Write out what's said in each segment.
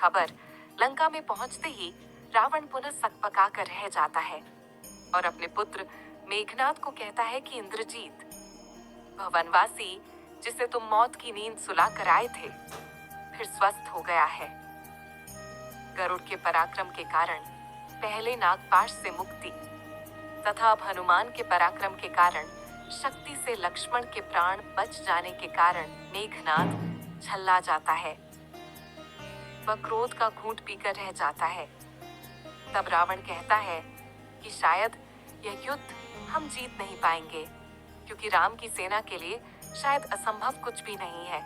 खबर लंका में पहुंचते ही रावण पुनः सकपका कर रह जाता है और अपने पुत्र मेघनाद को कहता है कि इंद्रजीत, वह वनवासी जिसे तुम मौत की नींद सुला कर आए थे, फिर स्वस्थ हो गया है। गरुड़ के पराक्रम के कारण पहले नागपाश से मुक्ति तथा अब हनुमान के पराक्रम के कारण शक्ति से लक्ष्मण के प्राण बच जाने के कारण मेघनाद झल्ला जाता है। वह क्रोध का घूंट पीकर रह जाता है। तब रावण कहता है कि शायद यह युद्ध हम जीत नहीं पाएंगे, क्योंकि राम की सेना के लिए शायद असंभव कुछ भी नहीं है।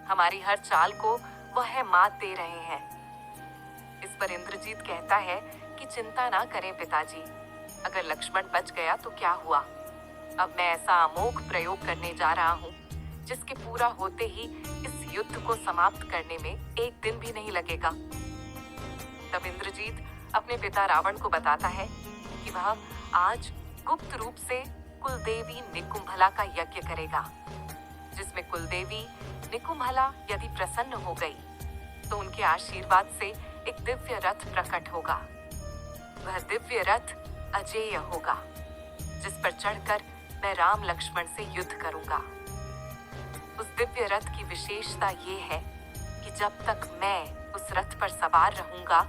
हमारी हर चाल को वह मात दे रहे हैं। इस पर इंद्रजीत कहता है कि चिंता ना करें पिताजी, अगर लक्ष्मण बच गया तो क्या हुआ। अब मैं ऐसा अमोघ प्रयोग करने जा रहा हूँ जिसके पूरा होते ही इस युद्ध को समाप्त करने में एक दिन भी नहीं लगेगा। तब इंद्रजीत अपने पिता रावण को बताता है कि वह आज गुप्त रूप से कुलदेवी निकुंभला का यज्ञ करेगा, जिसमें कुलदेवी निकुंभला यदि प्रसन्न हो गई तो उनके आशीर्वाद से एक दिव्य रथ प्रकट होगा। वह दिव्य रथ अजेय होगा, जिस पर चढ़कर मैं राम लक्ष्मण से युद्ध करूंगा। उस दिव्य रथ की विशेषता ये है कि जब तक मैं उस रथ पर सवार रहूंगा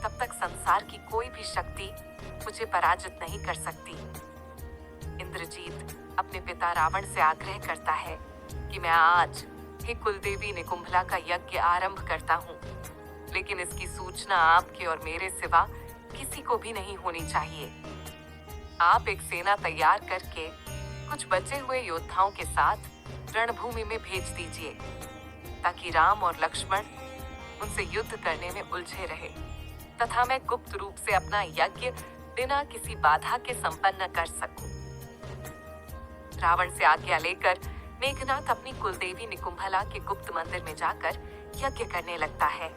तब तक संसार की कोई भी शक्ति मुझे पराजित नहीं कर सकती। इंद्रजीत अपने पिता रावण से आग्रह करता है कि मैं आज ही कुलदेवी निकुंभला का यज्ञ आरंभ करता हूँ, लेकिन इसकी सूचना आपके और मेरे सिवा किसी को भी नहीं होनी चाहिए। आप एक सेना तैयार करके कुछ बचे हुए योद्धाओं के साथ रणभूमि में भेज दीजिए, ताकि राम और लक्ष्मण उनसे युद्ध करने में उलझे रहे तथा मैं गुप्त रूप से अपना यज्ञ बिना किसी बाधा के संपन्न कर सकूं। रावण से आज्ञा लेकर मेघनाद अपनी कुलदेवी निकुंभला के गुप्त मंदिर में जाकर यज्ञ करने लगता है।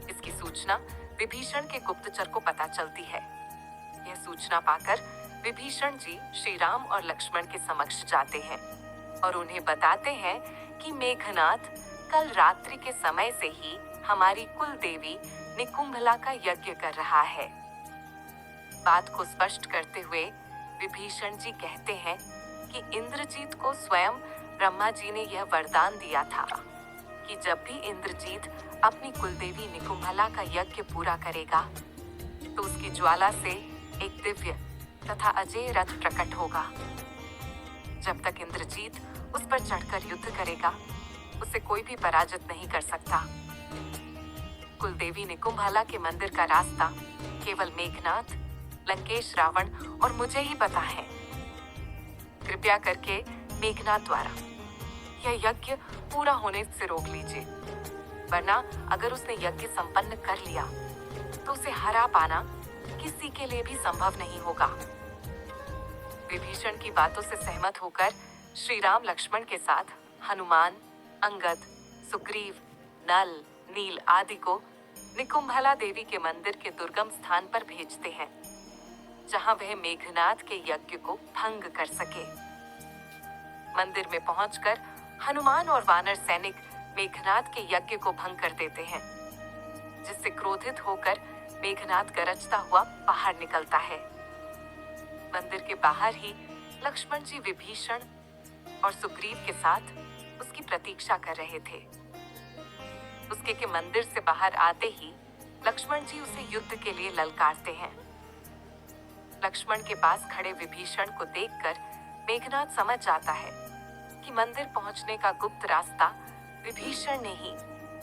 इसकी सूचना विभीषण के गुप्तचर को पता चलती है। यह सूचना पाकर विभीषण जी श्री राम और लक्ष्मण के समक्ष जाते हैं और उन्हें बताते हैं कि मेघनाद कल रात्रि के समय से ही हमारी कुल देवी निकुंभला का यज्ञ कर रहा है। बात को स्पष्ट करते हुए विभीषण जी कहते हैं कि इंद्रजीत को स्वयं ब्रह्मा जी ने यह वरदान दिया था कि जब भी इंद्रजीत अपनी कुलदेवी निकुंभला का यज्ञ पूरा करेगा तो उसकी ज्वाला से एक दिव्य तथा अजेय रथ प्रकट होगा। जब तक इंद्रजीत उस पर चढ़कर युद्ध करेगा उसे कोई भी पराजित नहीं कर सकता। कुलदेवी निकुंभला के मंदिर का रास्ता केवल मेघनाद, लंकेश, रावण और मुझे ही पता है। कृपया करके मेघनाद द्वारा यह यज्ञ पूरा होने से रोक लीजिए, वरना अगर उसने यज्ञ संपन्न कर लिया तो उसे हरा पाना किसी के लिए भी संभव नहीं होगा। विभीषण की बातों से सहमत होकर श्री राम लक्ष्मण के साथ हनुमान, अंगद, सुग्रीव, नल, नील आदि को निकुंभला देवी के मंदिर के दुर्गम स्थान पर भेजते हैं, जहां वह मेघनाद के यज्ञ को भंग कर सके। मंदिर में पहुंचकर हनुमान और वानर सैनिक मेघनाद के यज्ञ को भंग कर देते हैं, जिससे क्रोधित होकर मेघनाद गरजता हुआ बाहर निकलता है। मंदिर के बाहर ही लक्ष्मण जी विभीषण और सुग्रीव के साथ उसकी प्रतीक्षा कर रहे थे। उसके के मंदिर से बाहर आते ही लक्ष्मण जी उसे युद्ध के लिए ललकारते हैं। लक्ष्मण के पास खड़े विभीषण को देखकर मेघनाद समझ जाता है कि मंदिर पहुंचने का गुप्त रास्ता विभीषण ने ही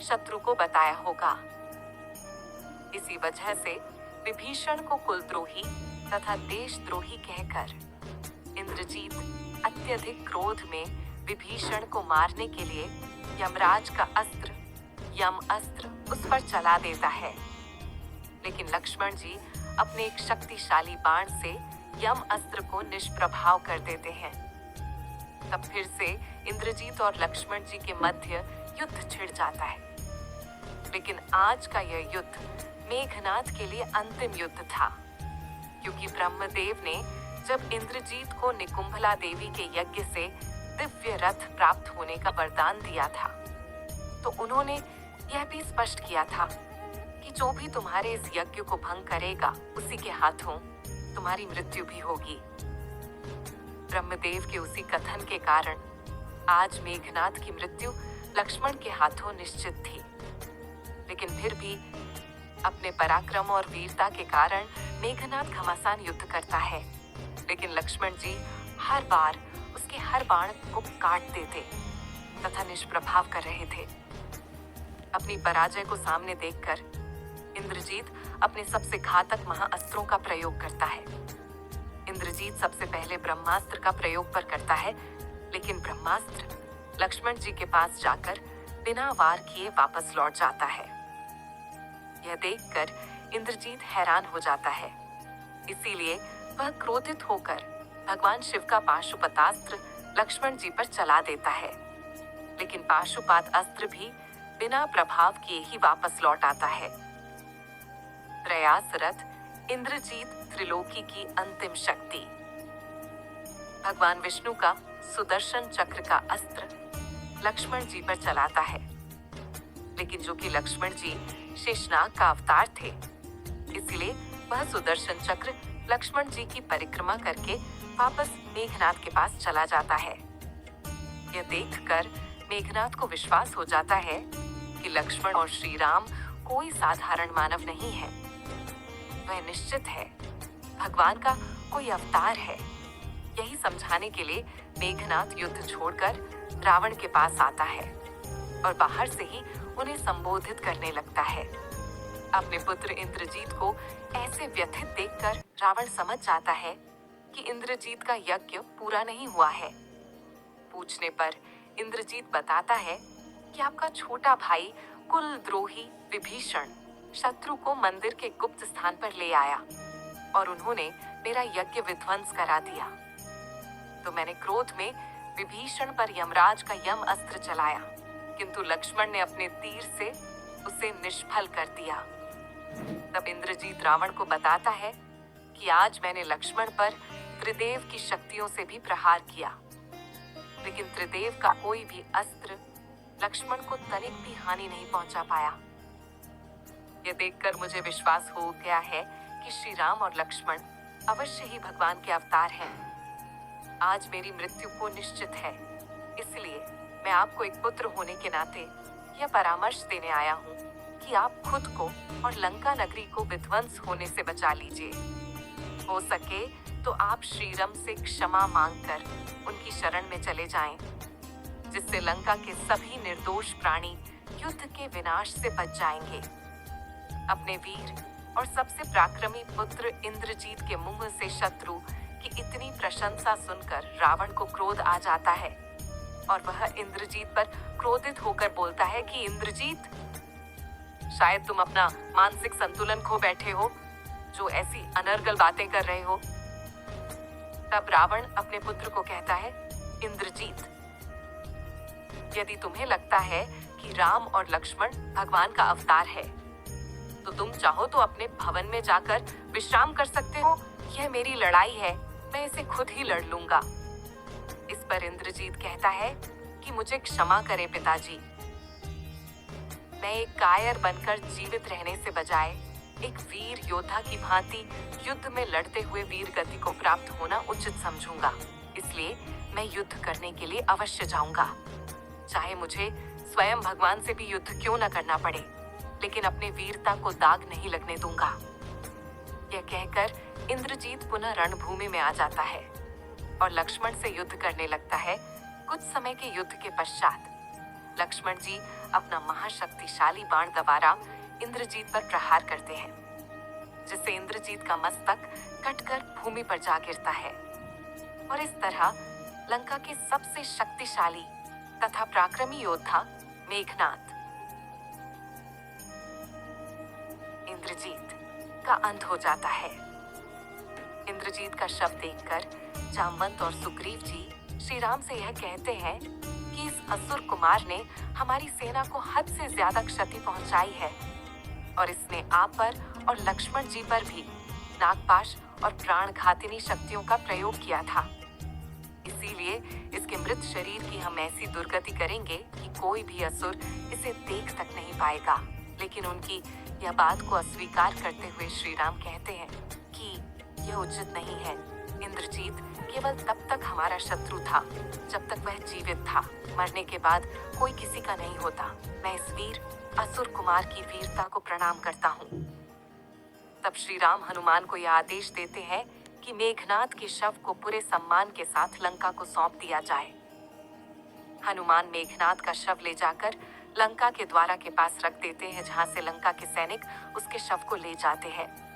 शत्रु को बताया होगा। इसी वजह से विभीषण को कुलद्रोही तथा देशद्रोही कहकर इंद्रजीत अत्यधिक क्रोध में विभीषण को मारने के लिए यमराज का अस्त्र यम अस्त्र उस पर चला देता है, लेकिन लक्ष्मण जी अपने एक शक्तिशाली बाण से यम अस्त्र को निष्प्रभाव कर देते हैं। तब फिर से इंद्रजीत और लक्ष्मण जी के मध्य युद्ध छिड़ जाता है, लेकिन आज का यह युद्ध मेघनाद के लिए अंतिम युद्ध था, क्योंकि ब्रह्मदेव ने जब इंद्रजीत को निकुंभला देवी के यज्ञ से दिव्य रथ प्राप्त होने का वरदान दिया था, तो उन्होंने यह भी स्पष्ट किया था कि जो भी तुम्हारे इस यज्ञ को भंग करेगा उसी के हाथों तुम्हारी मृत्यु भी होगी। ब्रह्मदेव के उसी कथन के कारण आज मेघनाद की मृत्यु लक्ष्मण के हाथों निश्चित थी। लेकिन फिर भी अपने पराक्रम और वीरता के कारण मेघनाद घमासान युद्ध करता है, लेकिन लक्ष्मण जी हर बार उसके हर बाण को काट देते तथा निष्प्रभाव कर रहे थे। अपनी पराजय को सामने देखकर इंद्रजीत अपने सबसे घातक महाअस्त्रों का प्रयोग करता है। इंद्रजीत सबसे पहले ब्रह्मास्त्र का प्रयोग पर करता है, लेकिन ब्रह्मास्त्र लक्ष्मण जी के पास जाकर बिना वार किए वापस लौट जाता है। यह देखकर इंद्रजीत हैरान हो जाता है, इसीलिए वह क्रोधित होकर भगवान शिव का पाशुपतास्त्र लक्ष्मण जी पर चला देता है, लेकिन पाशुपात अस्त्र भी बिना प्रभाव किए ही वापस लौट आता है। प्रयासरत इंद्रजीत त्रिलोकी की अंतिम शक्ति भगवान विष्णु का सुदर्शन चक्र का अस्त्र लक्ष्मण जी पर चलाता है, लेकिन जो कि लक्ष्मण जी शेषनाग का अवतार थे, इसलिए वह सुदर्शन चक्र लक्ष्मण जी की परिक्रमा करके वापस मेघनाद के पास चला जाता है। यह देखकर मेघनाद को विश्वास हो जाता है कि लक्ष्मण और श्री राम कोई साधारण मानव नहीं है। वह निश्चित है भगवान का कोई अवतार है। यही समझाने के लिए मेघनाद युद्ध छोड़कर रावण के पास आता है और बाहर से ही उन्हें संबोधित करने लगता है। अपने पुत्र इंद्रजीत को ऐसे व्यथित देखकर रावण समझ जाता है कि इंद्रजीत का यज्ञ पूरा नहीं हुआ है। पूछने पर इंद्रजीत बताता है कि आपका छोटा भाई कुलद्रोही विभीषण शत्रु को मंदिर के गुप्त स्थान पर ले आया और उन्होंने मेरा यज्ञ विध्वंस करा दिया। तो मैंने क्रोध में विभीषण पर यमराज का यम अस्त्र चलाया, किंतु लक्ष्मण ने अपने तीर से उसे निष्फल कर दिया। तब इंद्रजीत रावण को बताता है कि आज मैंने लक्ष्मण पर त्रिदेव की शक्तियों से भी प्रहार किया, लेकिन त्रिदेव का कोई भी अस्त्र लक्ष्मण को तनिक भी हानि नहीं पहुंचा पाया। यह देखकर मुझे विश्वास हो गया है कि श्री राम और लक्ष्मण अवश्य ही भगवान के अवतार हैं। आज मेरी मृत्यु को निश्चित है, इसलिए मैं आपको एक पुत्र होने के नाते यह परामर्श देने आया हूँ कि आप खुद को और लंका नगरी को विध्वंस होने से बचा लीजिए। हो सके तो आप श्रीराम से क्षमा मांगकर उनकी शरण में चले जाएं, जिससे लंका के सभी निर्दोष प्राणी युद्ध के विनाश से बच जाएंगे। अपने वीर और सबसे पराक्रमी पुत्र इंद्रजीत के मुंह से शत्रु की इतनी प्रशंसा सुनकर रावण को क्रोध आ जाता है और वह इंद्रजीत पर क्रोधित होकर बोलता है कि इंद्रजीत, शायद तुम अपना मानसिक संतुलन खो बैठे हो जो ऐसी अनर्गल बातें कर रहे हो। तब रावण अपने पुत्र को कहता है, इंद्रजीत, यदि तुम्हें लगता है कि राम और लक्ष्मण भगवान का अवतार है, तो तुम चाहो तो अपने भवन में जाकर विश्राम कर सकते हो। यह मेरी लड़ाई है, मैं इसे खुद ही लड़ लूंगा। इस पर इंद्रजीत कहता है कि मुझे क्षमा करें पिताजी, मैं एक कायर बनकर जीवित रहने से बजाय एक वीर योद्धा की भांति युद्ध में लड़ते हुए वीर गति को प्राप्त होना उचित समझूंगा। इसलिए मैं युद्ध करने के लिए अवश्य जाऊंगा, चाहे मुझे स्वयं भगवान से भी युद्ध क्यों न करना पड़े, लेकिन अपने वीरता को दाग नहीं लगने दूंगा। यह कहकर इंद्रजीत पुनः रणभूमि में आ जाता है और लक्ष्मण से युद्ध करने लगता है। कुछ समय के युद्ध के पश्चात लक्ष्मण जी अपना महाशक्तिशाली बाण द्वारा इंद्रजीत पर प्रहार करते हैं, जिससे इंद्रजीत का मस्तक कटकर भूमि पर जा गिरता है और इस तरह लंका के सबसे शक्तिशाली तथा पराक्रमी योद्धा मेघनाद, इंद्रजीत का अंत हो जाता है। इंद्रजीत का शव देखकर जामवंत और सुग्रीव जी श्री राम से यह कहते हैं कि इस असुर कुमार ने हमारी सेना को हद से ज्यादा क्षति पहुंचाई है और इसने आप पर और लक्ष्मण जी पर भी नागपाश और प्राणघातिनी शक्तियों का प्रयोग किया था। इसीलिए इसके मृत शरीर की हम ऐसी दुर्गति करेंगे कि कोई भी असुर इसे देख तक नहीं पाएगा। लेकिन उनकी यह बात को अस्वीकार करते हुए श्री राम कहते हैं कि यह उचित नहीं है। इंद्रजीत केवल तब तक हमारा शत्रु था जब तक वह जीवित था। मरने के बाद कोई किसी का नहीं होता। मैं इस वीर असुर कुमार की वीरता को प्रणाम करता हूँ। तब श्री राम हनुमान को यह आदेश देते हैं कि मेघनाद के शव को पूरे सम्मान के साथ लंका को सौंप दिया जाए। हनुमान मेघनाद का शव ले जाकर लंका के द्वारा के पास रख देते हैं, जहां से लंका के सैनिक उसके शव को ले जाते हैं।